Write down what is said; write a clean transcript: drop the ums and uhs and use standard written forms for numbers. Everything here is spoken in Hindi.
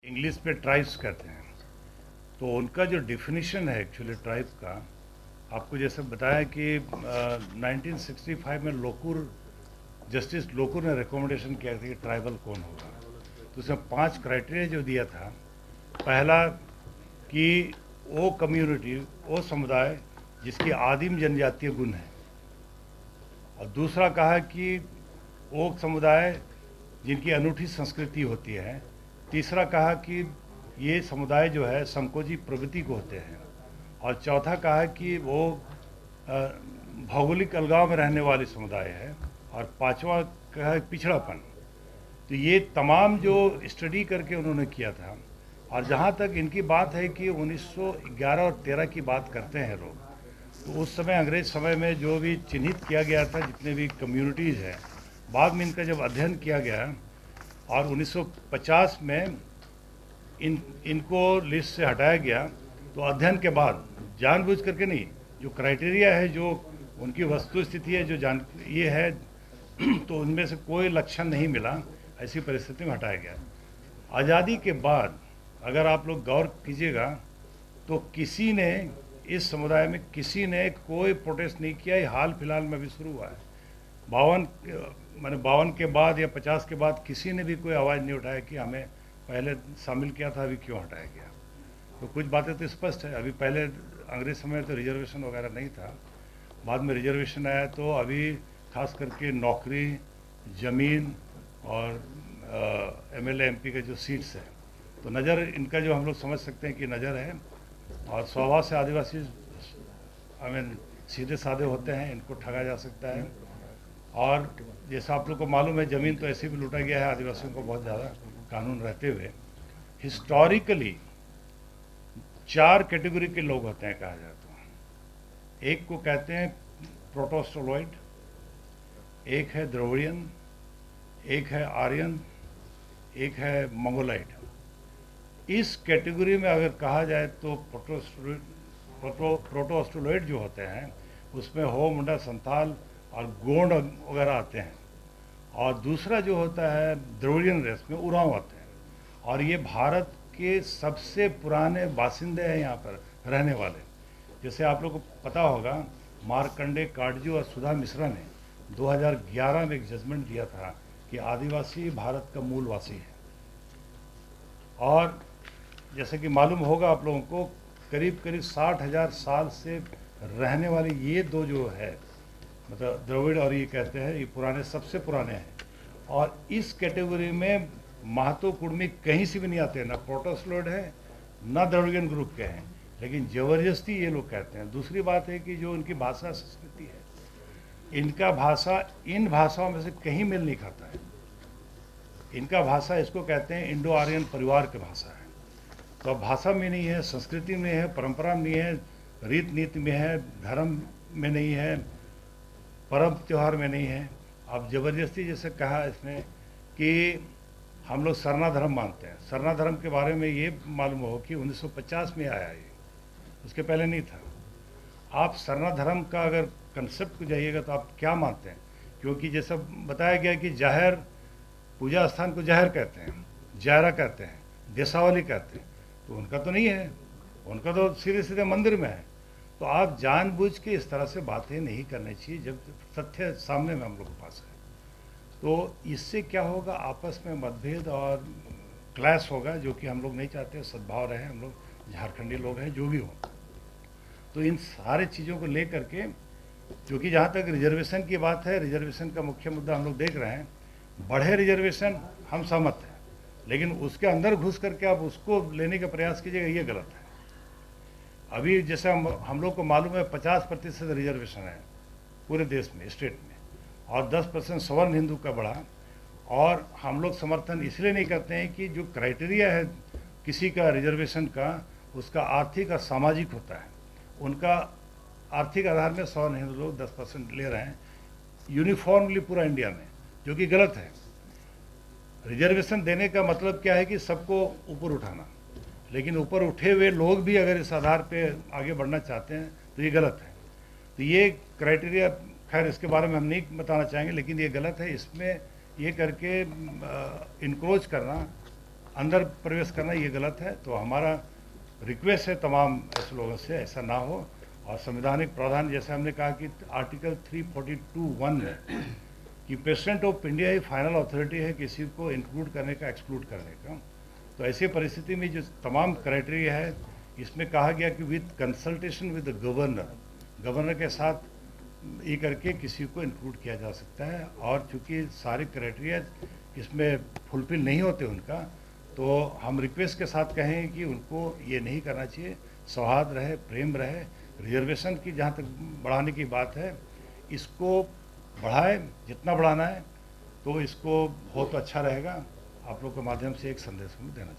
इंग्लिश पे ट्राइब्स कहते हैं। तो उनका जो डेफिनेशन है एक्चुअली ट्राइब का, आपको जैसे बताया कि 1965 में लोकुर, जस्टिस लोकुर ने रिकमेंडेशन किया था कि ट्राइबल कौन होगा। तो उसमें 5 क्राइटेरिया जो दिया था, पहला कि वो कम्युनिटी, वो समुदाय जिसकी आदिम जनजातीय गुण है, और दूसरा कहा कि वो समुदाय जिनकी अनूठी संस्कृति होती है। तीसरा कहा कि ये समुदाय जो है संकोची प्रवृत्ति को होते हैं। और चौथा कहा कि वो भौगोलिक अलगाव में रहने वाले समुदाय है। और पांचवा कहा पिछड़ापन। तो ये तमाम जो स्टडी करके उन्होंने किया था, और जहाँ तक इनकी बात है कि 1911 और 13 की बात करते हैं लोग, तो उस समय अंग्रेज समय में जो भी चिन्हित किया गया था, जितने भी कम्युनिटीज़ हैं, बाद में इनका जब अध्ययन किया गया और 1950 में इनको लिस्ट से हटाया गया, तो अध्ययन के बाद जानबूझ करके नहीं, जो क्राइटेरिया है, जो उनकी वस्तु स्थिति है, जो जान ये है, तो उनमें से कोई लक्षण नहीं मिला, ऐसी परिस्थिति में हटाया गया। आज़ादी के बाद अगर आप लोग गौर कीजिएगा तो किसी ने, इस समुदाय में किसी ने कोई प्रोटेस्ट नहीं किया। ये हाल फिलहाल में भी शुरू हुआ है। 52 के बाद या 50 के बाद किसी ने भी कोई आवाज़ नहीं उठाया कि हमें पहले शामिल किया था, अभी क्यों हटाया गया। तो कुछ बातें तो स्पष्ट है। अभी पहले अंग्रेज समय तो रिजर्वेशन वगैरह नहीं था, बाद में रिजर्वेशन आया। तो अभी खास करके नौकरी, ज़मीन और एमएलए एमपी के जो सीट्स हैं, तो नज़र इनका जो हम लोग समझ सकते हैं कि नज़र है। और स्वभाव से आदिवासी सीधे साधे होते हैं, इनको ठगा जा सकता है। और जैसा आप लोग को मालूम है, ज़मीन तो ऐसे भी लूटा गया है आदिवासियों को बहुत ज़्यादा, कानून रहते हुए। हिस्टोरिकली 4 कैटेगरी के लोग होते हैं कहा जाए तो। एक को कहते हैं प्रोटोस्टोलॉइड, एक है द्रविडियन, एक है आर्यन, एक है मंगोलाइड। इस कैटेगरी में अगर कहा जाए तो प्रोटोस्टोलॉइड जो होते हैं उसमें हो, मुंडा, संथाल और गोंड वगैरह आते हैं। और दूसरा जो होता है द्रविडियन रेस में उरांव आते हैं। और ये भारत के सबसे पुराने बासिंदे हैं यहाँ पर रहने वाले। जैसे आप लोग को पता होगा, मार्कंडे काटजू और सुधा मिश्रा ने 2011 में एक जजमेंट दिया था कि आदिवासी भारत का मूलवासी है। और जैसे कि मालूम होगा आप लोगों को, करीब करीब 60,000 साल से रहने वाले ये दो जो है, मतलब द्रविड़ और ये कहते हैं, ये पुराने, सबसे पुराने हैं। और इस कैटेगरी में महतो कुर्मी कहीं से भी नहीं आते, ना प्रोटोस्टोलॉइड है ना द्रविडियन ग्रुप के हैं, लेकिन ज़बरदस्ती ये लोग कहते हैं। दूसरी बात है कि जो इनकी भाषा संस्कृति है, इनका भाषा इन भाषाओं में से कहीं मेल नहीं खाता है। इनका भाषा, इसको कहते हैं इंडो आर्यन परिवार की भाषा है। तो अब भाषा में नहीं है, संस्कृति में है, परंपरा में नहीं है, रीत नीति में है, धर्म में नहीं है, पर्व त्यौहार में नहीं है। अब ज़बरदस्ती जैसे कहा इसमें कि हम लोग सरना धर्म मानते हैं। सरना धर्म के बारे में ये मालूम हो कि 1950 में आया ये, उसके पहले नहीं था। आप सरना धर्म का अगर कंसेप्ट को जाइएगा तो आप क्या मानते हैं, क्योंकि जैसा बताया गया कि जाहिर पूजा स्थान को जाहिर कहते हैं, जायरा कहते हैं, देशावली कहते हैं, तो उनका तो नहीं है, उनका तो सीधे सीधे मंदिर में है। तो आप जानबूझ के इस तरह से बातें नहीं करनी चाहिए जब तथ्य सामने में हम लोग के पास है। तो इससे क्या होगा, आपस में मतभेद और क्लैश होगा, जो कि हम लोग नहीं चाहते। सद्भाव रहे, हम लोग झारखंडी लोग हैं, जो भी हो। तो इन सारे चीज़ों को ले करके, क्योंकि जहाँ तक रिजर्वेशन की बात है, रिजर्वेशन का मुख्य मुद्दा हम लोग देख रहे हैं। बढ़े रिजर्वेशन हम सहमत हैं, लेकिन उसके अंदर घुस करके आप उसको लेने का प्रयास कीजिएगा, ये गलत है। अभी जैसे हम लोग को मालूम है 50% रिजर्वेशन है पूरे देश में, स्टेट में, और 10% सवर्ण हिंदू का बढ़ा। और हम लोग समर्थन इसलिए नहीं करते हैं कि जो क्राइटेरिया है किसी का रिजर्वेशन का, उसका आर्थिक और सामाजिक होता है। उनका आर्थिक आधार में सवर्ण हिंदू लोग 10% ले रहे हैं यूनिफॉर्मली पूरा इंडिया में, जो कि गलत है। रिजर्वेशन देने का मतलब क्या है कि सबको ऊपर उठाना, लेकिन ऊपर उठे हुए लोग भी अगर इस आधार पे आगे बढ़ना चाहते हैं तो ये गलत है। तो ये क्राइटेरिया, खैर इसके बारे में हम नहीं बताना चाहेंगे, लेकिन ये गलत है। इसमें ये करके इनक्रोच करना अंदर प्रवेश करना ये गलत है। तो हमारा रिक्वेस्ट है तमाम ऐसे लोगों से ऐसा ना हो। और संवैधानिक प्रावधान जैसे हमने कहा कि आर्टिकल 342(1) में कि president of India he final authority है किसी को इंक्लूड करने का, एक्सक्लूड करने का। तो ऐसी परिस्थिति में जो तमाम क्राइटेरिया है, इसमें कहा गया कि with consultation with the governor, governor के साथ ये करके किसी को इंक्लूड किया जा सकता है। और चूंकि सारे क्राइटेरिया इसमें फुलफिल नहीं होते उनका, तो हम रिक्वेस्ट के साथ कहें कि उनको ये नहीं करना चाहिए। सौहार्द रहे, प्रेम रहे। रिजर्वेशन की जहाँ तक बढ़ाने की बात है, इसको बढ़ाए जितना बढ़ाना है, तो इसको हो तो अच्छा रहेगा। आप लोग के माध्यम से एक संदेश हम देना चाहिए।